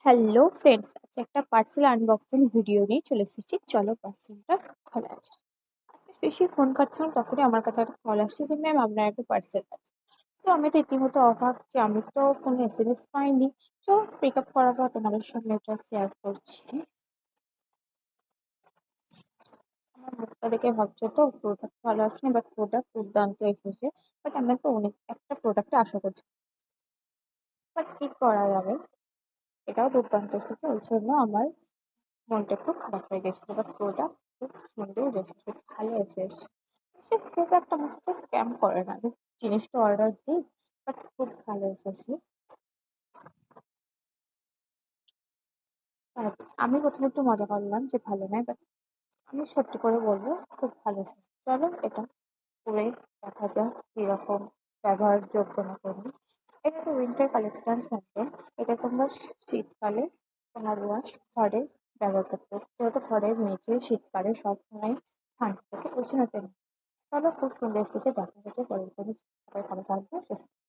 Hello friends, আজকে একটা parcel unboxing video নিয়ে চলে এসেছি। চলো পার্সেলটা খোলা যাক। আজকে বেশি ফোন কাটছিলাম, তখনই আমার কাছে একটা কল আসছে যে ম্যাম আপনার একটা পার্সেল আছে। তো আমি তো রীতিমতো অবাক যে আমি তো কোনো এসএমএস পাইনি। তো পিক আপ করার পর তোমাদের সঙ্গে এটা শেয়ার করছি। আমার মুখটা দেখে ভাবছো তো প্রোডাক্ট ভালো আসেনি, বাট প্রোডাক্ট দুর্দান্ত এসেছে। বাট আমি তো অনেক একটা প্রোডাক্ট আশা করছি, বাট কি করা যাবে, এটাও দুর্দান্ত এসেছে, ওই জন্য আমার মনটা একটু খারাপ হয়ে গেছিল। বাট প্রোডাক্ট খুব সুন্দর এসেছে, ভালো এসেছে। সে খুব একটা আমার সাথে স্ক্যাম করে না, আমি জিনিসটা অর্ডার দিই, বাট খুব ভালো এসেছে। আর আমি প্রথমে একটু মজা করলাম যে ভালো নয়, বাট আমি সত্যি করে বলবো খুব ভালো এসেছে। চলো এটা পরে দেখা যাক কিরকম ব্যবহারযোগ্য না করি। এটা একটা উইন্টার কালেকশন স্যান্ডেল। এটা তোমরা শীতকালে তোমার ওয়াশ ঘরে ব্যবহার করতে পারো, যেহেতু ঘরের নিচে শীতকালে সবসময় ঠান্ডা থাকে, ওই জন্য এটা নিই। চলো খুব সুন্দর এসেছে, দেখা হচ্ছে পরের কোনো। সবাই ভালো থাকবে, সুস্থ